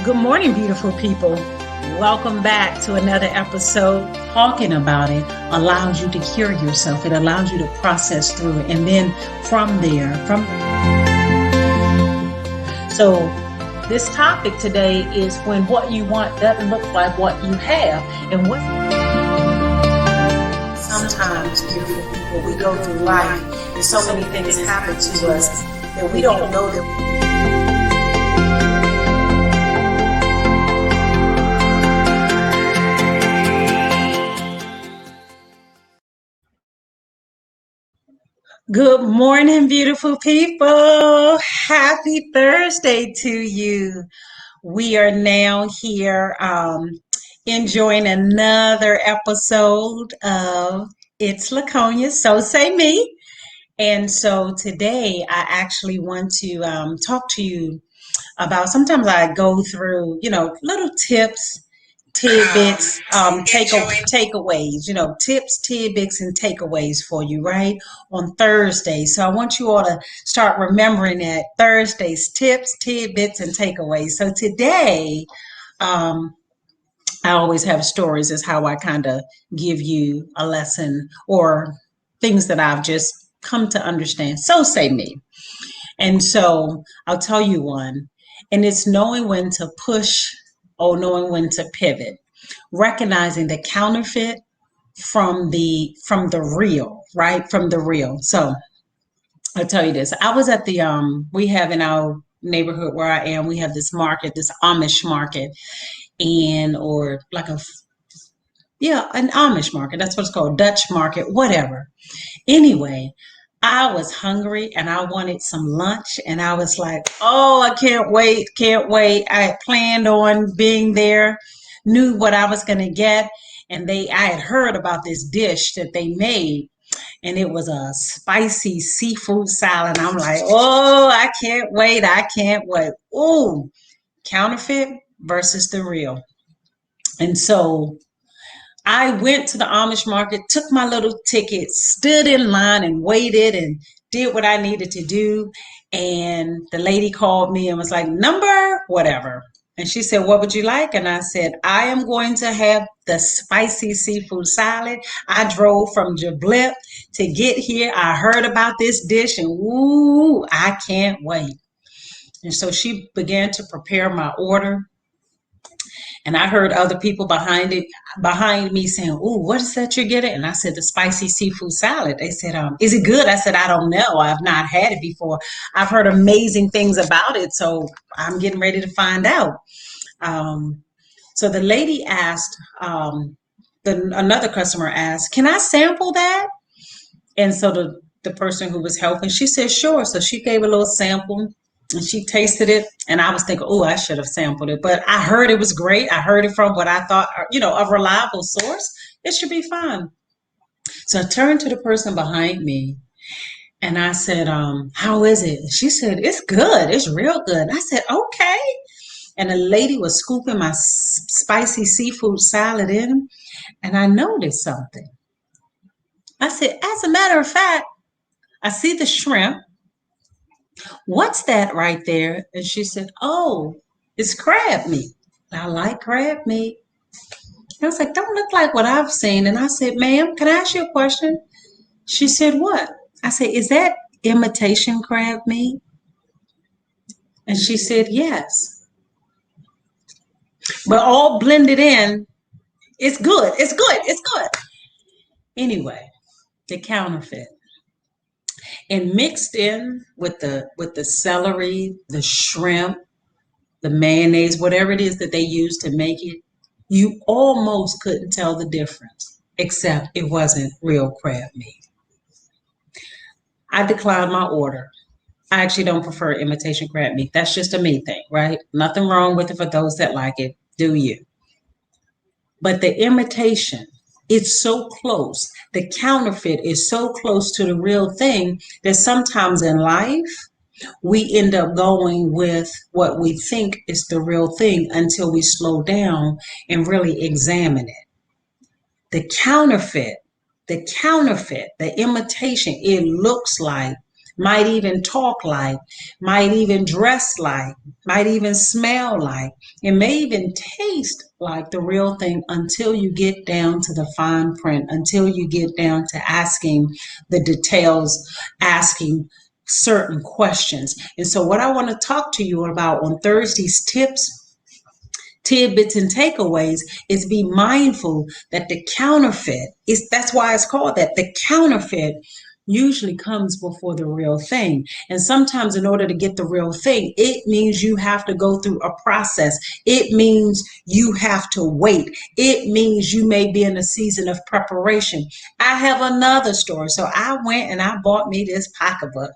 Good morning, beautiful people. Welcome back to another episode. Talking about it allows you to hear yourself. It allows you to process through it. And then So this topic today is when what you want doesn't look like what you have. And what sometimes, beautiful people, we go through life and so many things happen to us that we don't know that. Good morning, beautiful people. Happy Thursday to you. We are now here enjoying another episode of It's Laconya, So Say Me. And so today I actually want to talk to you about, sometimes I go through, little tips, tidbits, takeaways, tips, tidbits, and takeaways for you, right? On Thursday. So I want you all to start remembering that Thursdays, tips, tidbits, and takeaways. So today, I always have stories as how I kind of give you a lesson or things that I've just come to understand. So say me. And so I'll tell you one, and it's knowing when to push or knowing when to pivot, recognizing the counterfeit from the real, right? From the real. So I'll tell you this. I was at the we have in our neighborhood where I am, we have this market, this Amish market, or like an Amish market. That's what it's called, Dutch market, whatever. Anyway, I was hungry and I wanted some lunch, and I was like, oh, I can't wait, can't wait. I had planned on being there, knew what I was going to get. And I had heard about this dish that they made, and it was a spicy seafood salad. I'm like, oh, I can't wait. I can't wait. Ooh, counterfeit versus the real. And so I went to the Amish market, took my little ticket, stood in line and waited and did what I needed to do. And the lady called me and was like, number, whatever. And she said, what would you like? And I said, I am going to have the spicy seafood salad. I drove from Jablip to get here. I heard about this dish and ooh, I can't wait. And so she began to prepare my order. And I heard other people behind me saying, "Ooh, what is that you're getting?" And I said, "The spicy seafood salad." They said, "Is it good?" I said, "I don't know. I've not had it before. I've heard amazing things about it, so I'm getting ready to find out." So the lady asked, another customer asked, "Can I sample that?" And so the person who was helping, she said, "Sure." So she gave a little sample. And she tasted it, and I was thinking, oh, I should have sampled it. But I heard it was great. I heard it from what I thought, a reliable source. It should be fine. So I turned to the person behind me, and I said, how is it? And she said, it's good. It's real good. I said, okay. And the lady was scooping my spicy seafood salad in, and I noticed something. I said, as a matter of fact, I see the shrimp. What's that right there? And she said, oh, it's crab meat. I like crab meat. I was like, don't look like what I've seen. And I said, ma'am, can I ask you a question? She said, what? I said, is that imitation crab meat? And she said, yes. But all blended in, it's good. It's good. It's good. Anyway, the counterfeit. And mixed in with the celery, the shrimp, the mayonnaise, whatever it is that they use to make it, you almost couldn't tell the difference, except it wasn't real crab meat. I declined my order. I actually don't prefer imitation crab meat. That's just a me thing, right? Nothing wrong with it for those that like it. Do you? But the imitation, it's so close. The counterfeit is so close to the real thing that sometimes in life, we end up going with what we think is the real thing until we slow down and really examine it. The counterfeit, the imitation, it looks like might even talk like, might even dress like, might even smell like, it may even taste like the real thing until you get down to the fine print, until you get down to asking the details, asking certain questions. And so, what I want to talk to you about on Thursday's tips, tidbits, and takeaways is be mindful that the counterfeit is, that's why it's called that. The counterfeit usually comes before the real thing. And sometimes in order to get the real thing, it means you have to go through a process. It means you have to wait. It means you may be in a season of preparation. I have another story. So I went and I bought me this pocketbook.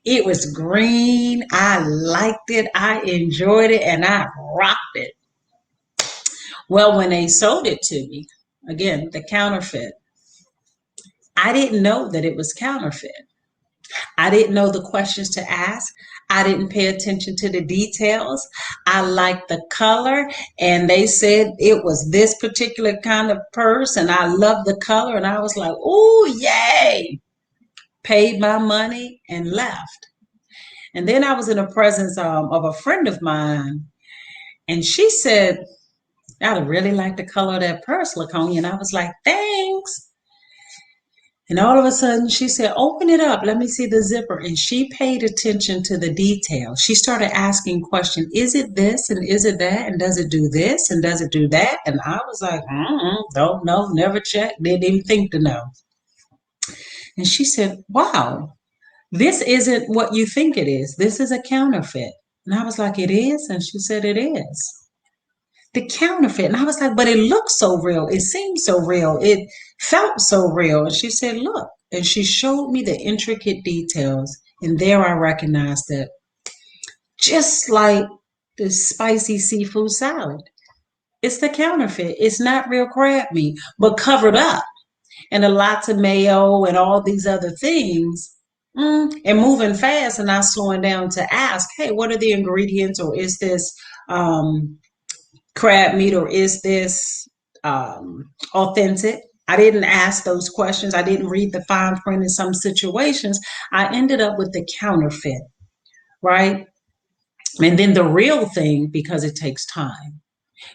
It was green. I liked it. I enjoyed it and I rocked it. Well, when they sold it to me, again, the counterfeit, I didn't know that it was counterfeit. I didn't know the questions to ask. I didn't pay attention to the details. I liked the color, and they said it was this particular kind of purse, and I loved the color, and I was like, "Ooh, yay!" Paid my money and left. And then I was in the presence of a friend of mine, and she said, "I really like the color of that purse, Laconya." And I was like, "Thanks." And all of a sudden she said, "Open it up. Let me see the zipper." And she paid attention to the detail. She started asking questions. Is it this? And is it that? And does it do this? And does it do that? And I was like, don't know, never checked, didn't even think to know. And she said, "Wow, this isn't what you think it is. This is a counterfeit." And I was like, "It is?" And she said, "It is." The counterfeit. And I was like, "But it looks so real. It seemed so real. It felt so real." And she said, "Look." And she showed me the intricate details. And there I recognized that just like the spicy seafood salad, it's the counterfeit. It's not real crab meat, but covered up. And a lots of mayo and all these other things. And moving fast and not slowing down to ask, hey, what are the ingredients? Or is this crab meat, or is this authentic? I didn't ask those questions. I didn't read the fine print in some situations. I ended up with the counterfeit, right? And then the real thing, because it takes time.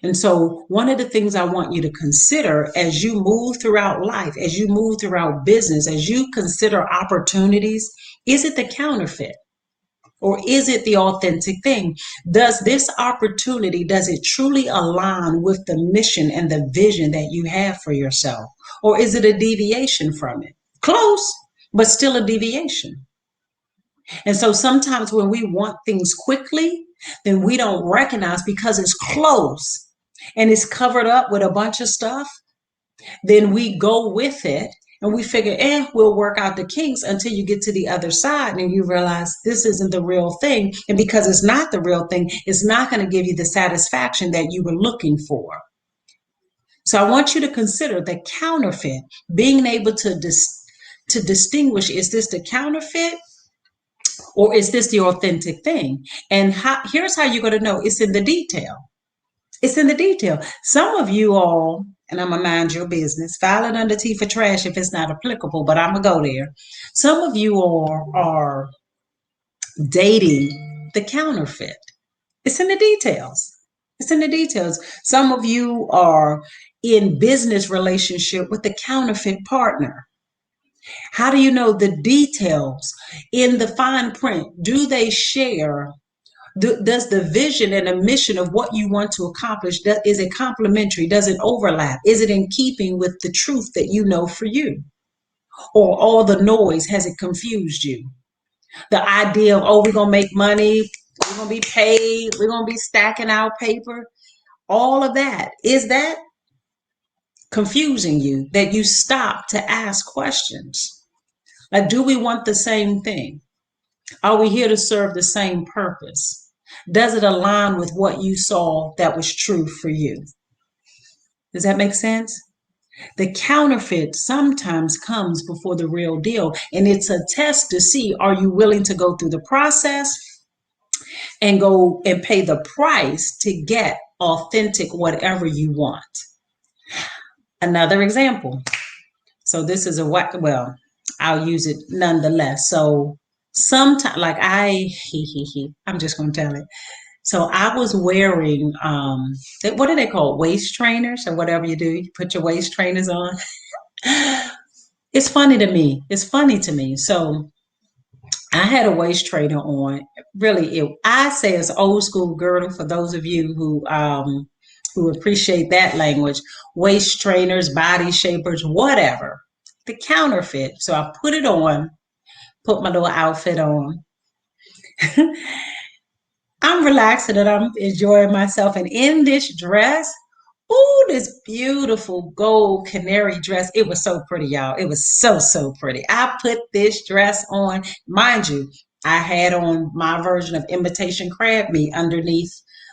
And so, one of the things I want you to consider as you move throughout life, as you move throughout business, as you consider opportunities, is it the counterfeit? Or is it the authentic thing? Does this opportunity, does it truly align with the mission and the vision that you have for yourself? Or is it a deviation from it? Close, but still a deviation. And so sometimes when we want things quickly, then we don't recognize, because it's close and it's covered up with a bunch of stuff, then we go with it and we figure, we'll work out the kinks until you get to the other side and you realize this isn't the real thing. And because it's not the real thing, it's not going to give you the satisfaction that you were looking for. So I want you to consider the counterfeit, being able to distinguish, is this the counterfeit or is this the authentic thing? And here's how you're going to know. It's in the detail. It's in the detail. Some of you all, and I'm going to mind your business, file it under T for trash if it's not applicable, but I'm going to go there. Some of you all are dating the counterfeit. It's in the details. It's in the details. Some of you are in business relationship with the counterfeit partner. How do you know the details in the fine print? Do they share? Does the vision and the mission of what you want to accomplish, is it complementary? Does it overlap? Is it in keeping with the truth that you know for you? Or all the noise, has it confused you? The idea of, we're going to make money, we're going to be paid, we're going to be stacking our paper, all of that. Is that confusing you, that you stop to ask questions? Like, do we want the same thing? Are we here to serve the same purpose? Does it align with what you saw that was true for you? Does that make sense? The counterfeit sometimes comes before the real deal, and it's a test to see, are you willing to go through the process and go and pay the price to get authentic whatever you want? Another example. So this is I'll use it nonetheless. So sometimes, like I'm just gonna tell it. So I was wearing what do they call waist trainers or whatever you do? You put your waist trainers on. It's funny to me. It's funny to me. So I had a waist trainer on. Really, I say it's old school girdle for those of you who appreciate that language. Waist trainers, body shapers, whatever. The counterfeit. So I put it on, put my little outfit on. I'm relaxing and I'm enjoying myself. And in this dress, ooh, this beautiful gold canary dress. It was so pretty, y'all. It was so pretty. I put this dress on. Mind you, I had on my version of imitation crab meat underneath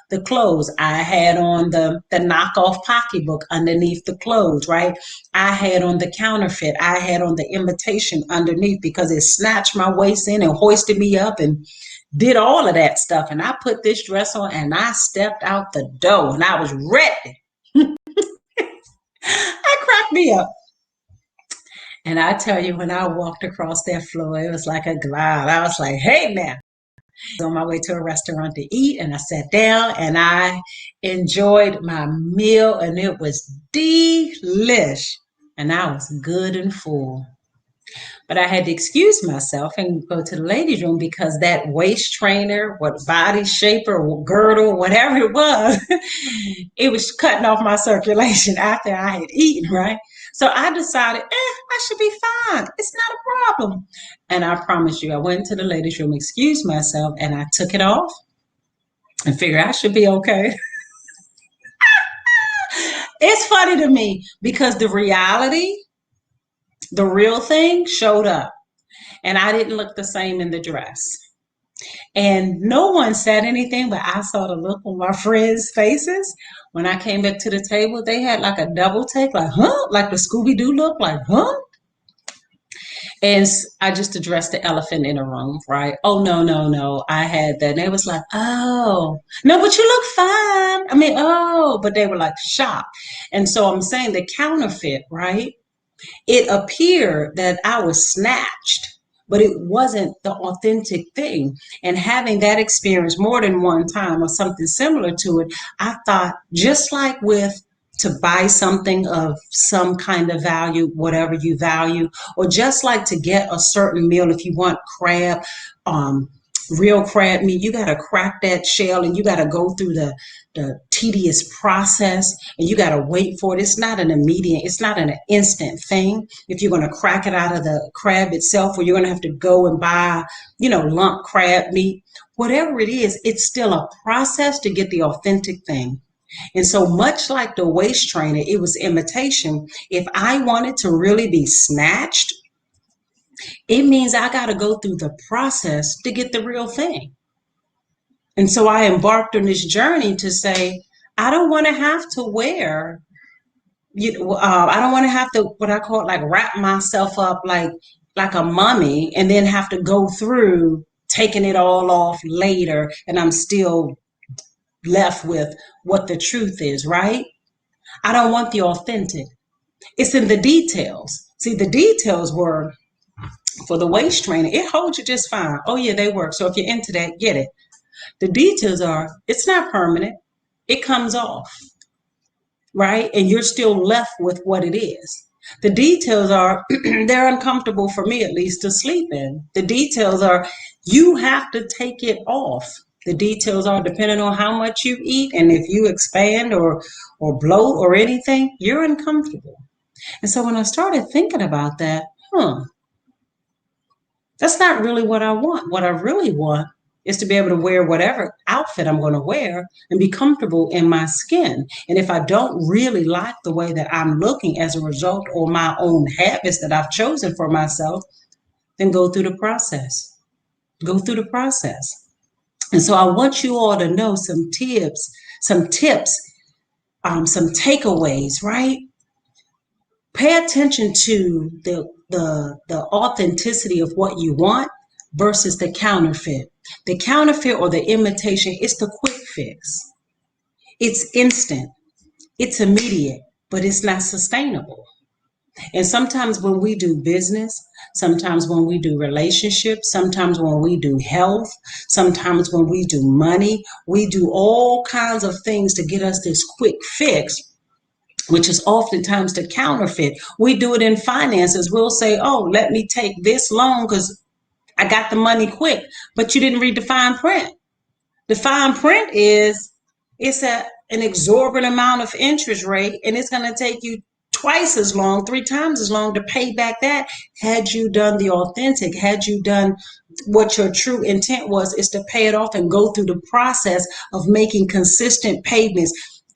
the clothes. I had on the knockoff pocketbook underneath the clothes, right? I had on the counterfeit. I had on the imitation underneath because it snatched my waist in and hoisted me up and did all of that stuff. And I put this dress on and I stepped out the door and I was ready. I cracked me up. And I tell you, when I walked across that floor, it was like a cloud. I was like, hey, now. I was on my way to a restaurant to eat, and I sat down and I enjoyed my meal, and it was delish. And I was good and full. But I had to excuse myself and go to the ladies' room because that waist trainer, what body shaper, girdle, whatever it was, it was cutting off my circulation after I had eaten, right? So I decided, I should be fine. It's not a problem. And I promise you, I went to the ladies' room, excused myself, and I took it off and figured I should be okay. It's funny to me because the reality, the real thing showed up and I didn't look the same in the dress. And no one said anything, but I saw the look on my friends' faces. When I came back to the table, they had like a double take, like, huh? Like the Scooby Doo look, like, huh? And I just addressed the elephant in the room, right? Oh, no, no, no. I had that. And they was like, oh, no, but you look fine. I mean, oh, but they were like shocked. And so I'm saying the counterfeit, right? It appeared that I was snatched, but it wasn't the authentic thing. And having that experience more than one time or something similar to it, I thought just like with to buy something of some kind of value, whatever you value, or just like to get a certain meal, if you want crab, um, real crab meat, you got to crack that shell and you got to go through the tedious process and you got to wait for it. It's not an immediate, it's not an instant thing. If you're going to crack it out of the crab itself, or you're going to have to go and buy, lump crab meat, whatever it is, it's still a process to get the authentic thing. And so much like the waist trainer, it was imitation. If I wanted to really be snatched, it means I got to go through the process to get the real thing. And so I embarked on this journey to say, I don't want to have to wear, I don't want to have to, what I call it, like wrap myself up like a mummy and then have to go through taking it all off later and I'm still left with what the truth is, right? I don't want the authentic. It's in the details. See, the details were for the waist trainer, it holds you just fine. Oh, yeah, they work. So if you're into that, get it. The details are it's not permanent, it comes off, right? And you're still left with what it is. The details are they're uncomfortable for me at least to sleep in. The details are you have to take it off. The details are depending on how much you eat and if you expand or bloat or anything, you're uncomfortable. And so when I started thinking about that, that's not really what I want. What I really want is to be able to wear whatever outfit I'm going to wear and be comfortable in my skin. And if I don't really like the way that I'm looking as a result or my own habits that I've chosen for myself, then go through the process. Go through the process. And so I want you all to know some tips, some takeaways, right? Pay attention to the authenticity of what you want versus the counterfeit. The counterfeit or the imitation is the quick fix. It's instant, it's immediate, but it's not sustainable. And sometimes when we do business, Sometimes when we do relationships, sometimes when we do health, sometimes when we do money, we do all kinds of things to get us this quick fix, which is oftentimes the counterfeit. We do it in finances. We'll say, oh, let me take this loan because I got the money quick, but you didn't read the fine print. The fine print is it's an exorbitant amount of interest rate, and it's going to take you twice as long, three times as long to pay back that. Had you done the authentic, had you done what your true intent was, is to pay it off and go through the process of making consistent payments,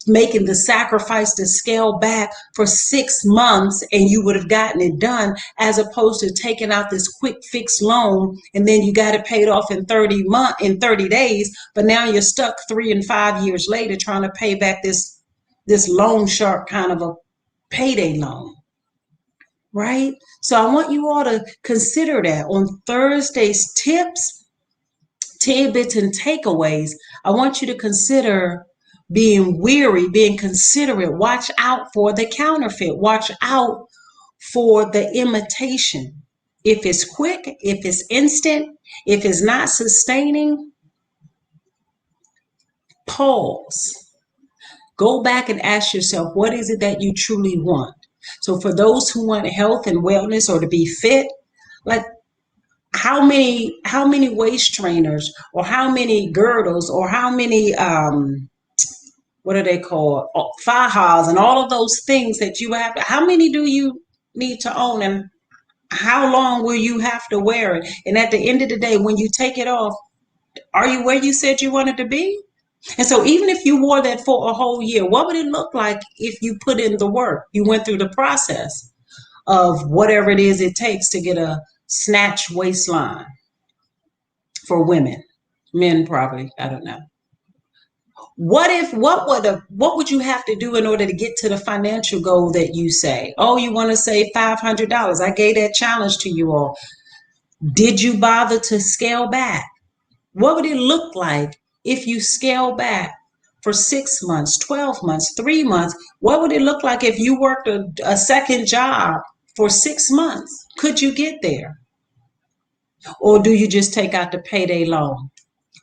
making the sacrifice to scale back for 6 months, and you would have gotten it done, as opposed to taking out this quick fix loan and then you got to pay it off in 30 days, but now you're stuck 3 and 5 years later trying to pay back this loan shark kind of a payday loan, right? So I want you all to consider that on Thursday's tips, tidbits, and takeaways. I want you to consider being weary, being considerate. Watch out for the counterfeit. Watch out for the imitation. If it's quick, if it's instant, if it's not sustaining, pause. Go back and ask yourself, what is it that you truly want? So for those who want health and wellness or to be fit, like how many waist trainers or how many girdles or how many what are they called, fajas and all of those things that you have, how many do you need to own, and how long will you have to wear it? And at the end of the day, when you take it off, are you where you said you wanted to be? And so even if you wore that for a whole year, what would it look like if you put in the work? You went through the process of whatever it is it takes to get a snatch waistline for women, men probably, I don't know. What would you have to do in order to get to the financial goal that you say? Oh, you want to save $500. I gave that challenge to you all. Did you bother to scale back? What would it look like if you scale back for 6 months, 12 months, 3 months? What would it look like if you worked a second job for 6 months? Could you get there? Or do you just take out the payday loan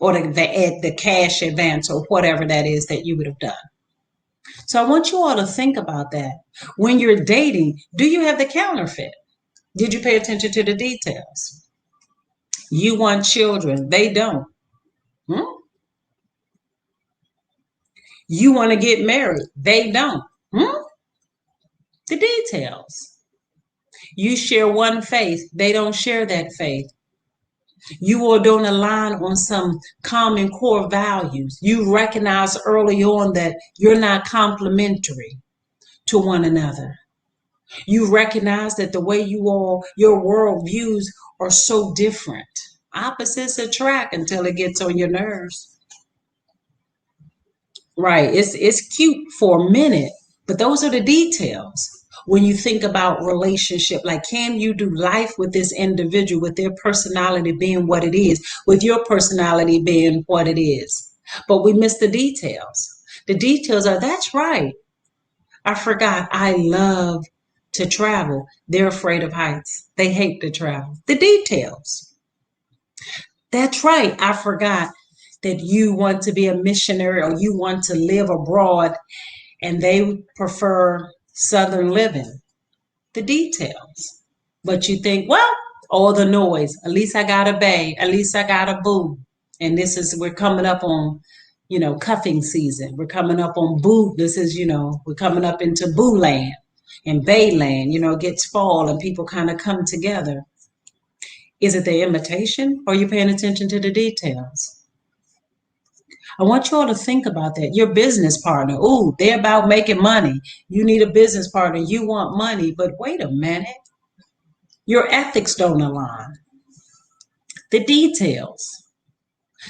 or the cash advance or whatever that is that you would have done? So I want you all to think about that. When you're dating, do you have the counterfeit? Did you pay attention to the details? You want children, they don't. Hmm? You want to get married, they don't. Hmm? The details. You share one faith, they don't share that faith. You all don't align on some common core values. You recognize early on that you're not complementary to one another. You recognize that the way your world views are so different. Opposites attract until it gets on your nerves. Right. It's cute for a minute, but those are the details. When you think about relationship, like can you do life with this individual, with their personality being what it is, with your personality being what it is? But we miss the details. The details are, that's right. I forgot I love to travel. They're afraid of heights. They hate to travel. The details. That's right. I forgot that you want to be a missionary or you want to live abroad and they prefer Southern living. The details. But you think, well, all the noise. At least I got a babe. At least I got a boo. And we're coming up on, cuffing season. We're coming up on boo. We're coming up into boo land and bay land. It gets fall and people kind of come together. Is it the imitation or are you paying attention to the details? I want you all to think about that. Your business partner, ooh, they're about making money. You need a business partner. You want money, but wait a minute. Your ethics don't align. The details.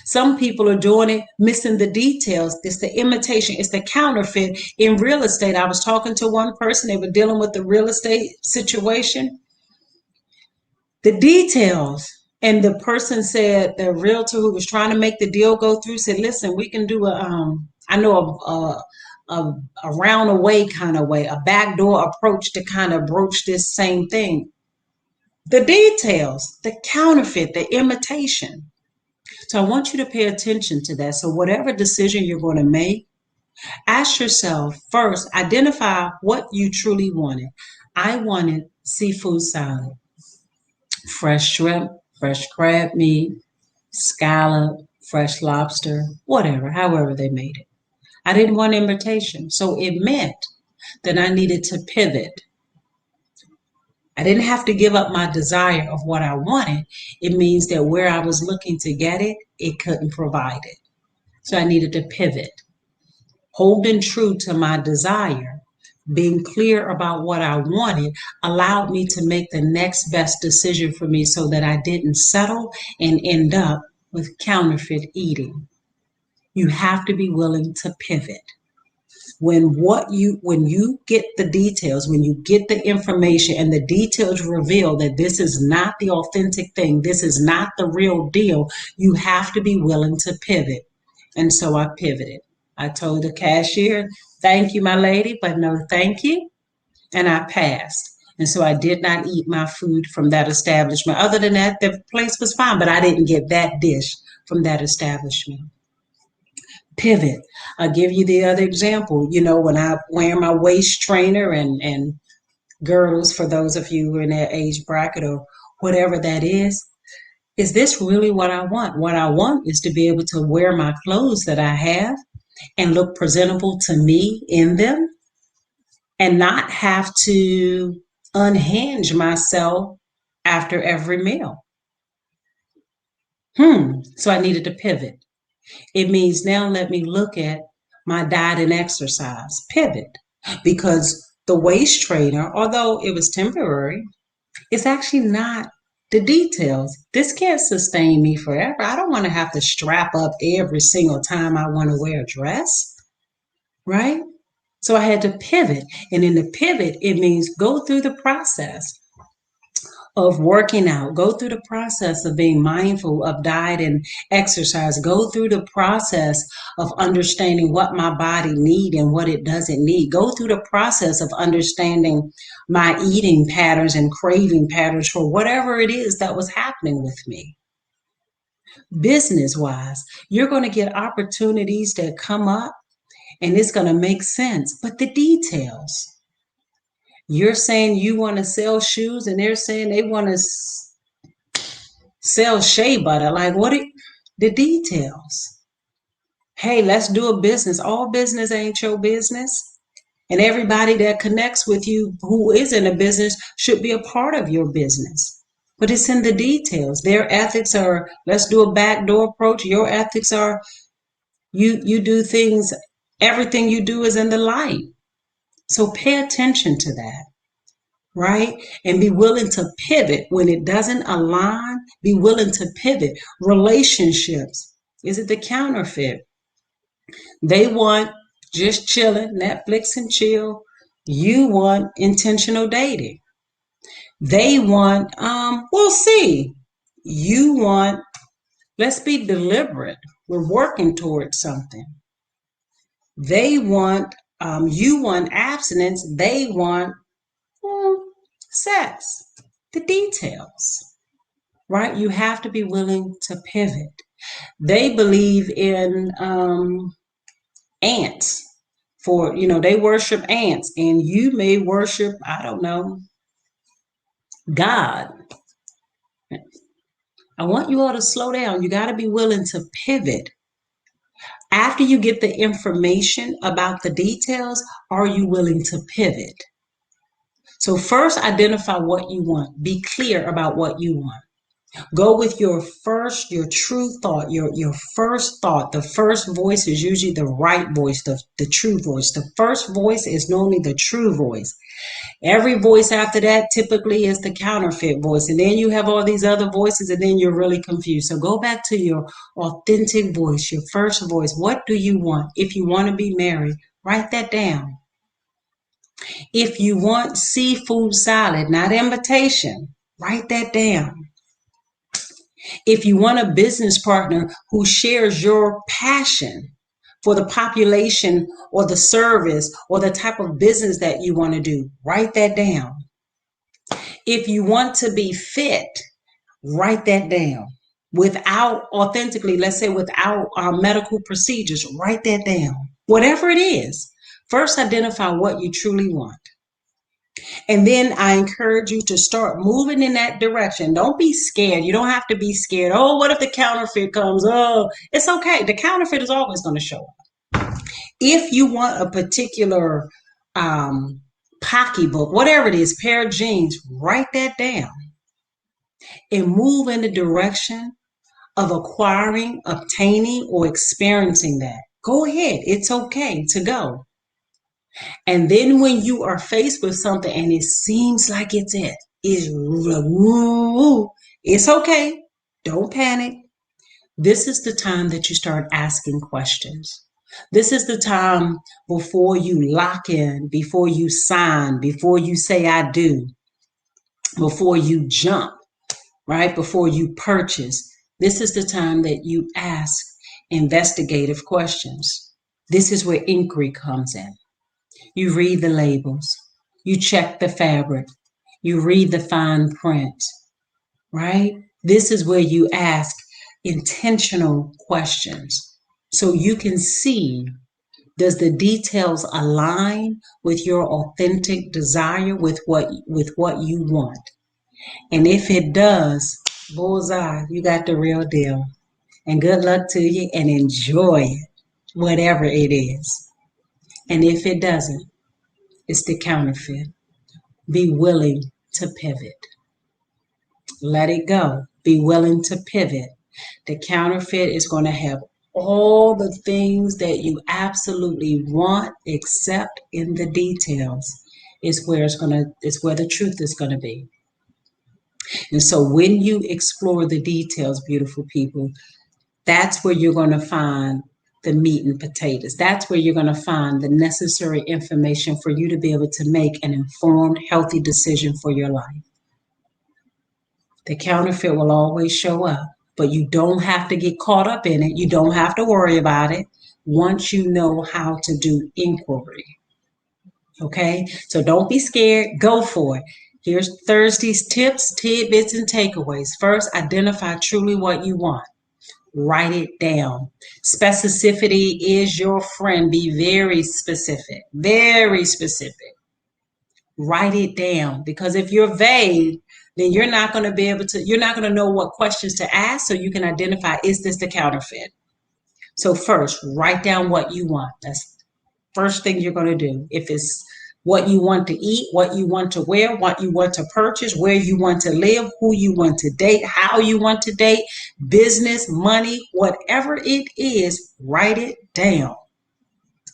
Some people are doing it, missing the details. It's the imitation, it's the counterfeit in real estate. I was talking to one person, they were dealing with the real estate situation. The details. And the person said, the realtor who was trying to make the deal go through said, listen, we can do I know a round away kind of way, a backdoor approach to kind of broach this same thing. The details, the counterfeit, the imitation. So I want you to pay attention to that. So whatever decision you're going to make, ask yourself first, identify what you truly wanted. I wanted seafood salad, fresh shrimp, fresh crab meat, scallop, fresh lobster, whatever, however they made it. I didn't want imitation. So it meant that I needed to pivot. I didn't have to give up my desire of what I wanted. It means that where I was looking to get it, it couldn't provide it. So I needed to pivot. Holding true to my desire, being clear about what I wanted, allowed me to make the next best decision for me so that I didn't settle and end up with counterfeit eating. You have to be willing to pivot. When you get the details, when you get the information and the details reveal that this is not the authentic thing, this is not the real deal, you have to be willing to pivot. And so I pivoted. I told the cashier, thank you, my lady, but no thank you. And I passed. And so I did not eat my food from that establishment. Other than that, the place was fine, but I didn't get that dish from that establishment. Pivot. I'll give you the other example. When I wear my waist trainer and girdles, for those of you who are in that age bracket or whatever that is this really what I want? What I want is to be able to wear my clothes that I have and look presentable to me in them and not have to unhinge myself after every meal. So I needed to pivot. It means now let me look at my diet and exercise, pivot, because the waist trainer, although it was temporary, it's actually not the details. This can't sustain me forever. I don't want to have to strap up every single time I want to wear a dress, right? So I had to pivot. And in the pivot, it means go through the process of working out, go through the process of being mindful of diet and exercise, go through the process of understanding what my body needs and what it doesn't need, go through the process of understanding my eating patterns and craving patterns for whatever it is that was happening with me. Business wise, you're going to get opportunities that come up and it's going to make sense, but the details. You're saying you want to sell shoes and they're saying they want to sell shea butter. Like, the details? Hey, let's do a business. All business ain't your business. And everybody that connects with you who is in a business should be a part of your business. But it's in the details. Their ethics are, let's do a backdoor approach. Your ethics are, you do things, everything you do is in the light. So pay attention to that. Right? And be willing to pivot when it doesn't align. Be willing to pivot. Relationships. Is it the counterfeit? They want just chilling, Netflix and chill. You want intentional dating. They want, we'll see. You want, let's be deliberate. We're working towards something. They want, you want abstinence. They want sex. The details. Right? You have to be willing to pivot. They believe in ants they worship ants and you may worship, I don't know, God. I want you all to slow down. You got to be willing to pivot. After you get the information about the details, are you willing to pivot? So first identify what you want. Be clear about what you want. Go with your true thought, your first thought. The first voice is usually the right voice, the true voice. The first voice is normally the true voice. Every voice after that typically is the counterfeit voice. And then you have all these other voices and then you're really confused. So go back to your authentic voice, your first voice. What do you want? If you want to be married, write that down. If you want seafood salad, not invitation, write that down. If you want a business partner who shares your passion for the population or the service or the type of business that you want to do, write that down. If you want to be fit, write that down. Without authentically, let's say without medical procedures, write that down. Whatever it is, first identify what you truly want. And then I encourage you to start moving in that direction. Don't be scared. You don't have to be scared. Oh, what if the counterfeit comes? Oh, it's okay. The counterfeit is always going to show up. If you want a particular pocketbook, whatever it is, pair of jeans, write that down and move in the direction of acquiring, obtaining, or experiencing that. Go ahead. It's okay to go. And then when you are faced with something and it seems like it's okay. Don't panic. This is the time that you start asking questions. This is the time before you lock in, before you sign, before you say I do, before you jump, right? Before you purchase. This is the time that you ask investigative questions. This is where inquiry comes in. You read the labels, you check the fabric, you read the fine print, right? This is where you ask intentional questions so you can see, does the details align with your authentic desire, with what you want? And if it does, bullseye, you got the real deal. And good luck to you and enjoy it, whatever it is. And if it doesn't, it's the counterfeit. Be willing to pivot. Let it go. Be willing to pivot. The counterfeit is going to have all the things that you absolutely want, except in the details. It's where the truth is going to be. And so when you explore the details, beautiful people, that's where you're going to find the meat and potatoes. That's where you're going to find the necessary information for you to be able to make an informed, healthy decision for your life. The counterfeit will always show up, but you don't have to get caught up in it. You don't have to worry about it once you know how to do inquiry. Okay? So don't be scared. Go for it. Here's Thursday's tips, tidbits, and takeaways. First, identify truly what you want. Write it down. Specificity is your friend. Be very specific. Very specific. Write it down, because if you're vague, then you're not going to be able to, you're not going to know what questions to ask so you can identify, is this the counterfeit? So first, write down what you want. That's the first thing you're going to do. If it's what you want to eat, what you want to wear, what you want to purchase, where you want to live, who you want to date, how you want to date, business, money, whatever it is, write it down.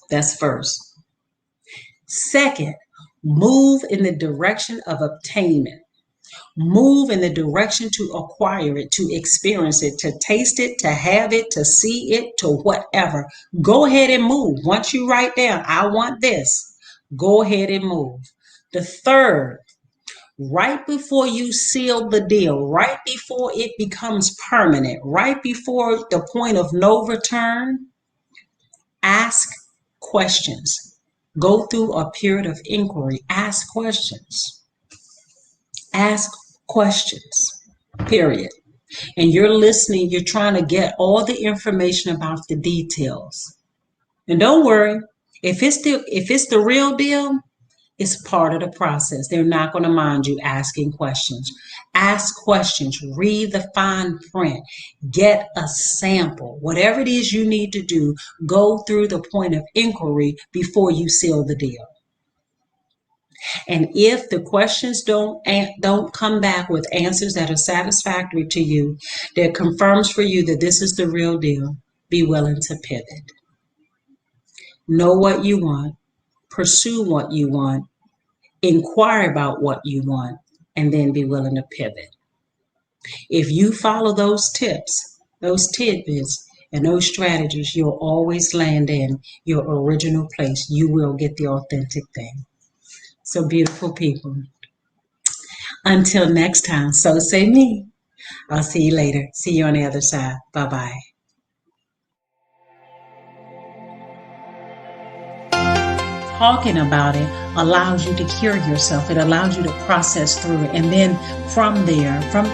That's first. Second, move in the direction of obtainment. Move in the direction to acquire it, to experience it, to taste it, to have it, to see it, to whatever. Go ahead and move. Once you write down, I want this, go ahead and move. The third, right before you seal the deal, right before it becomes permanent, right before the point of no return, ask questions. Go through a period of inquiry. Ask questions. Ask questions, period. And you're listening, you're trying to get all the information about the details. And don't worry, if it's the real deal, it's part of the process. They're not going to mind you asking questions. Ask questions, read the fine print, get a sample. Whatever it is you need to do, go through the point of inquiry before you seal the deal. And if the questions don't come back with answers that are satisfactory to you, that confirms for you that this is the real deal, be willing to pivot. Know what you want, pursue what you want, inquire about what you want, and then be willing to pivot. If you follow those tips, those tidbits, and those strategies, you'll always land in your original place. You will get the authentic thing. So, beautiful people, until next time, so say me. I'll see you later. See you on the other side. Bye bye. talking about it allows you to cure yourself. It allows you to process through it. And then from there, from